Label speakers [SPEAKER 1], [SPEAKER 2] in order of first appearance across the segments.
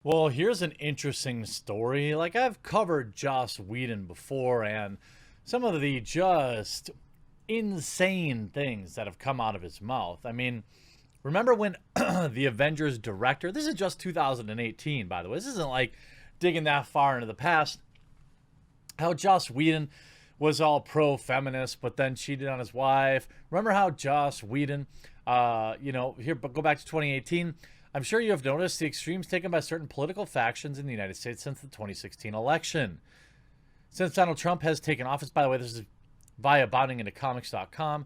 [SPEAKER 1] Well, here's an interesting story. Like, I've covered Joss Whedon before, and some of the just insane things that have come out of his mouth. I mean, remember when the Avengers director, this is just 2018, by the way, this isn't like digging that far into the past, how Joss Whedon was all pro-feminist, but then cheated on his wife. Remember how Joss Whedon, here, but go back to 2018. I'm sure you have noticed the extremes taken by certain political factions in the United States since the 2016 election. Since Donald Trump has taken office, by the way, this is via boundingintocomics.com.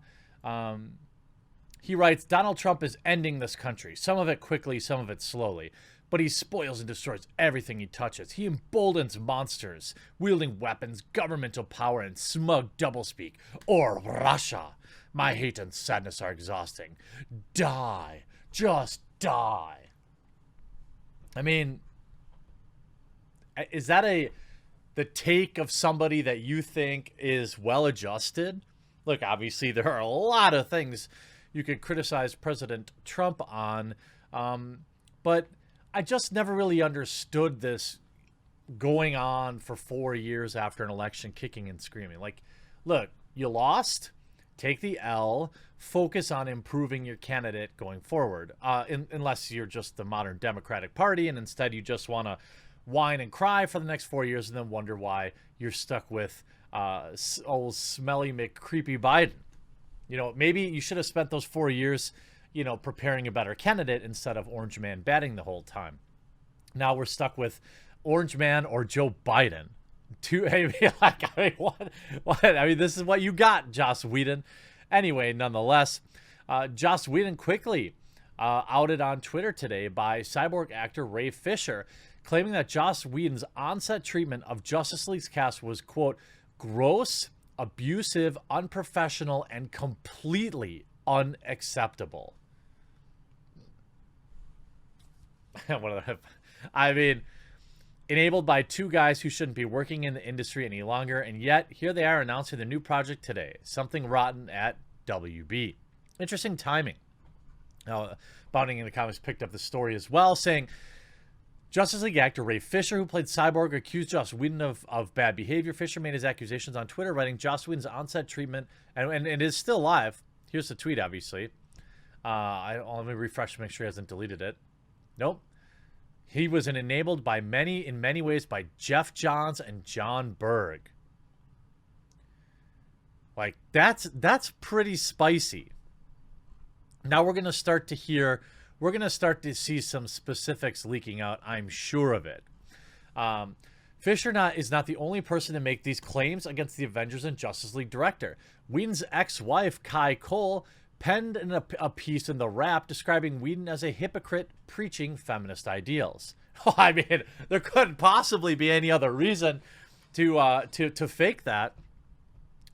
[SPEAKER 1] He writes, Donald Trump is ending this country, some of it quickly, some of it slowly. But he spoils and destroys everything he touches. He emboldens monsters, wielding weapons, governmental power, and smug doublespeak. Or Russia. My hate and sadness are exhausting. Die. Just die. I mean, is that the take of somebody that you think is well adjusted? Look, obviously there are a lot of things you could criticize President Trump on, but I just never really understood this going on for 4 years after an election, kicking and screaming. Like, look, you lost. Take the L. Focus on improving your candidate going forward. Unless you're just the modern Democratic Party, and instead you just want to whine and cry for the next 4 years, and then wonder why you're stuck with old smelly McCreepy Biden. You know, maybe you should have spent those 4 years, preparing a better candidate instead of Orange Man batting the whole time. Now we're stuck with Orange Man or Joe Biden. What? I mean, this is what you got, Joss Whedon. Anyway, nonetheless, Joss Whedon quickly outed on Twitter today by cyborg actor Ray Fisher, claiming that Joss Whedon's on-set treatment of Justice League's cast was, quote, gross, abusive, unprofessional, and completely unacceptable. I mean, enabled by two guys who shouldn't be working in the industry any longer, and yet here they are announcing their new project today, Something Rotten at WB. Interesting timing. Now, Bounding in the Comics picked up the story as well, saying Justice League actor Ray Fisher, who played Cyborg, accused Joss Whedon of bad behavior. Fisher made his accusations on Twitter, writing Joss Whedon's on-set treatment, and it is still live. Here's the tweet, obviously. Let me refresh to make sure he hasn't deleted it. Nope. He was enabled in many ways by Jeff Johns and John Berg. Like, that's pretty spicy. Now we're going to start to see some specifics leaking out, I'm sure of it. Fisher is not the only person to make these claims against the Avengers and Justice League director. Whedon's ex-wife, Kai Cole, penned a piece in The Wrap describing Whedon as a hypocrite preaching feminist ideals. I mean, there couldn't possibly be any other reason to fake that.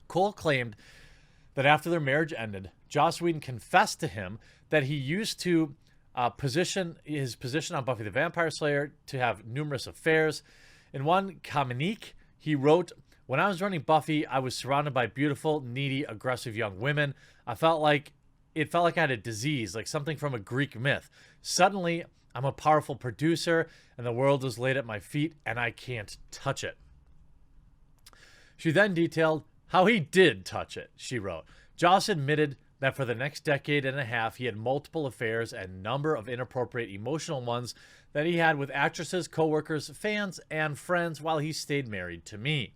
[SPEAKER 1] Cole claimed that after their marriage ended, Joss Whedon confessed to him that he used to position on Buffy the Vampire Slayer to have numerous affairs. In one communique, he wrote, "When I was running Buffy, I was surrounded by beautiful, needy, aggressive young women. It felt like I had a disease, like something from a Greek myth. Suddenly, I'm a powerful producer, and the world is laid at my feet, and I can't touch it." She then detailed how he did touch it, she wrote. Joss admitted that for the next decade and a half, he had multiple affairs and a number of inappropriate emotional ones that he had with actresses, coworkers, fans, and friends while he stayed married to me.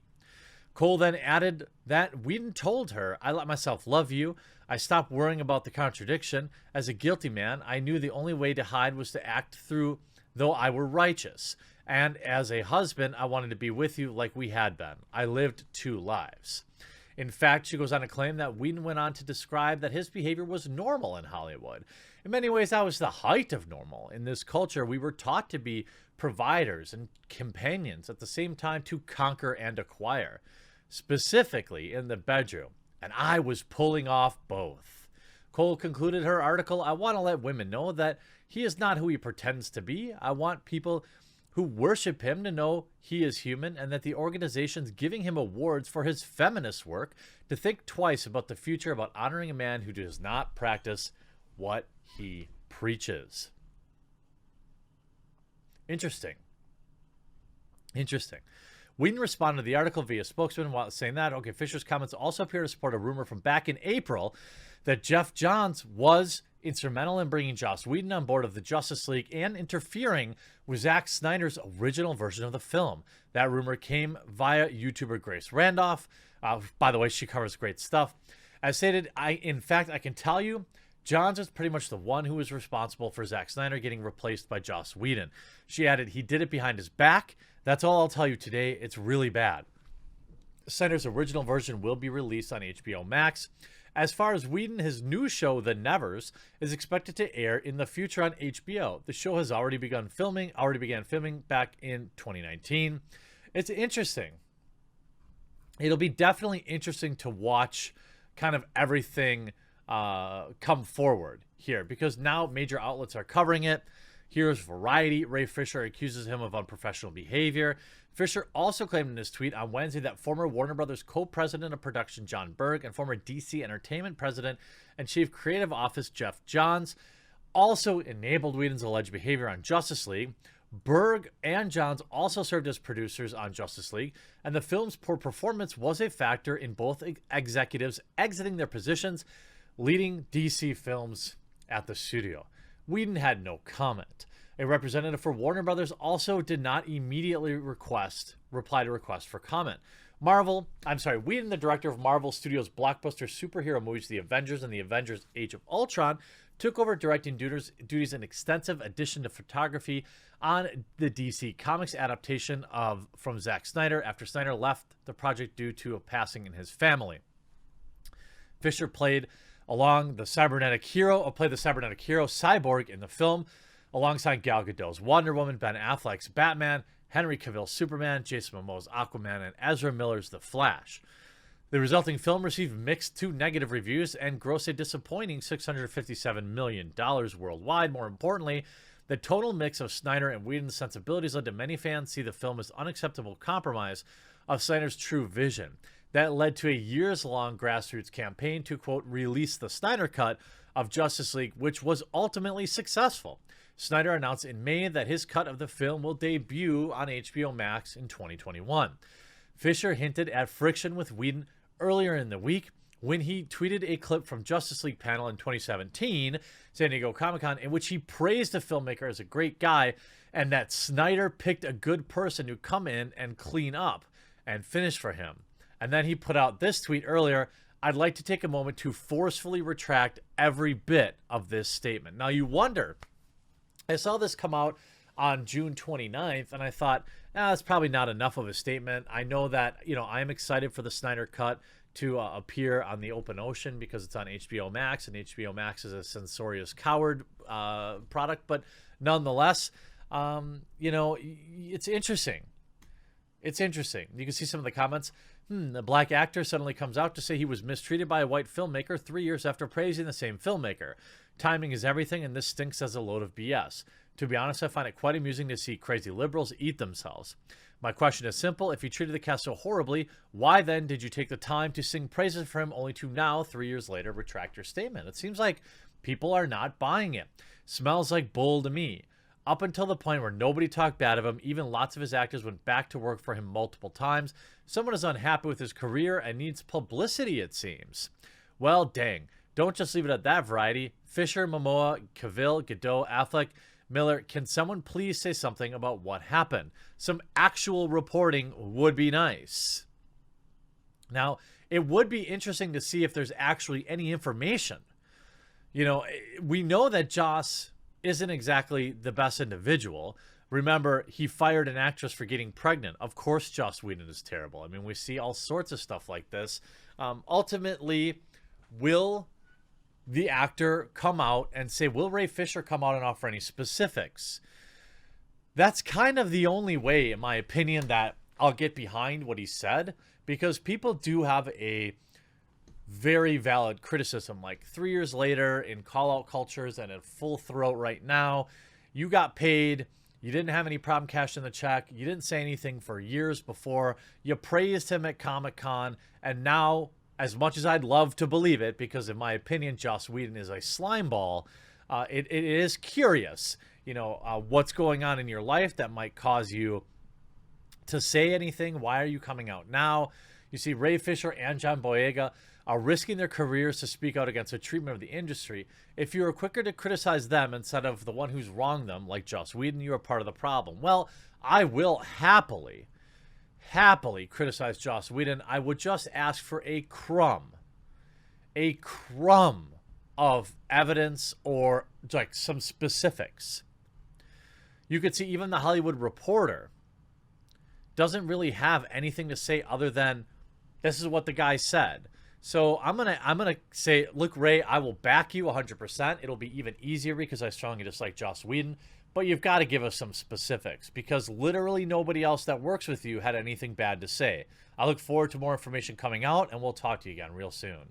[SPEAKER 1] Cole then added that Whedon told her, "I let myself love you. I stopped worrying about the contradiction. As a guilty man, I knew the only way to hide was to act through though I were righteous. And as a husband, I wanted to be with you like we had been. I lived two lives." In fact, she goes on to claim that Whedon went on to describe that his behavior was normal in Hollywood. In many ways, that was the height of normal. In this culture, we were taught to be providers and companions at the same time to conquer and acquire, specifically in the bedroom. And I was pulling off both. Cole concluded her article, "I want to let women know that he is not who he pretends to be. I want people who worship him to know he is human, and that the organizations giving him awards for his feminist work to think twice about the future about honoring a man who does not practice what he preaches." Interesting. Interesting. Whedon responded to the article via spokesman while saying that, okay, Fisher's comments also appear to support a rumor from back in April that Jeff Johns was instrumental in bringing Joss Whedon on board of the Justice League and interfering with Zack Snyder's original version of the film. That rumor came via YouTuber Grace Randolph. By the way, she covers great stuff. As stated, in fact, I can tell you, Johns is pretty much the one who was responsible for Zack Snyder getting replaced by Joss Whedon. She added, he did it behind his back. That's all I'll tell you today. It's really bad. Snyder's original version will be released on HBO Max. As far as Whedon, his new show, The Nevers, is expected to air in the future on HBO. The show has already began filming back in 2019. It's interesting. It'll be definitely interesting to watch kind of everything come forward here, because now major outlets are covering it. Here's Variety. Ray Fisher accuses him of unprofessional behavior. Fisher also claimed in his tweet on Wednesday that former Warner Brothers co-president of production John Berg and former DC Entertainment president and chief creative officer Jeff Johns also enabled Whedon's alleged behavior on Justice League. Berg and Johns also served as producers on Justice League, and the film's poor performance was a factor in both executives exiting their positions, leading DC Films at the studio. Whedon had no comment. A representative for Warner Brothers also did not immediately reply to requests for comment. Whedon, the director of Marvel Studios' blockbuster superhero movies The Avengers and The Avengers Age of Ultron, took over directing duties and extensive addition to photography on the DC Comics adaptation from Zack Snyder after Snyder left the project due to a passing in his family. Fisher played the cybernetic hero Cyborg in the film, alongside Gal Gadot's Wonder Woman, Ben Affleck's Batman, Henry Cavill's Superman, Jason Momoa's Aquaman, and Ezra Miller's The Flash. The resulting film received mixed to negative reviews and grossed a disappointing $657 million worldwide. More importantly, the total mix of Snyder and Whedon's sensibilities led to many fans see the film as unacceptable compromise of Snyder's true vision. That led to a years-long grassroots campaign to, quote, release the Snyder Cut of Justice League, which was ultimately successful. Snyder announced in May that his cut of the film will debut on HBO Max in 2021. Fisher hinted at friction with Whedon earlier in the week when he tweeted a clip from Justice League panel in 2017, San Diego Comic-Con, in which he praised the filmmaker as a great guy and that Snyder picked a good person to come in and clean up and finish for him. And then he put out this tweet earlier, I'd like to take a moment to forcefully retract every bit of this statement. Now you wonder, I saw this come out on June 29th, and I thought, that's probably not enough of a statement. I know that, I am excited for the Snyder Cut to appear on the open ocean because it's on HBO Max, and HBO Max is a censorious coward product. But nonetheless, it's interesting. It's interesting. You can see some of the comments. The black actor suddenly comes out to say he was mistreated by a white filmmaker 3 years after praising the same filmmaker. Timing is everything, and this stinks as a load of BS. To be honest, I find it quite amusing to see crazy liberals eat themselves. My question is simple. If you treated the cast so horribly, why then did you take the time to sing praises for him only to now, 3 years later, retract your statement? It seems like people are not buying it. Smells like bull to me. Up until the point where nobody talked bad of him, even lots of his actors went back to work for him multiple times. Someone is unhappy with his career and needs publicity, it seems. Well, dang. Don't just leave it at that, Variety. Fisher, Momoa, Cavill, Gadot, Affleck, Miller, can someone please say something about what happened? Some actual reporting would be nice. Now, it would be interesting to see if there's actually any information. We know that Joss isn't exactly the best individual. Remember, he fired an actress for getting pregnant. Of course, Joss Whedon is terrible. I mean, we see all sorts of stuff like this. Ultimately, will the actor come out and say, will Ray Fisher come out and offer any specifics? That's kind of the only way, in my opinion, that I'll get behind what he said, because people do have a very valid criticism. Like 3 years later in call-out cultures and in full throat right now, you got paid, you didn't have any problem cashing the check, you didn't say anything for years before, you praised him at Comic-Con, and now, as much as I'd love to believe it, because in my opinion Joss Whedon is a slimeball, it is curious. what's going on in your life that might cause you to say anything. Why are you coming out now? You see, Ray Fisher and John Boyega are risking their careers to speak out against the treatment of the industry. If you are quicker to criticize them instead of the one who's wronged them, like Joss Whedon, you are part of the problem. Well, I will happily criticize Joss Whedon. I would just ask for a crumb of evidence or like some specifics. You could see even the Hollywood Reporter doesn't really have anything to say other than this is what the guy said. So I'm gonna say, look, Ray, I will back you 100%. It'll be even easier because I strongly dislike Joss Whedon. But you've got to give us some specifics because literally nobody else that works with you had anything bad to say. I look forward to more information coming out, and we'll talk to you again real soon.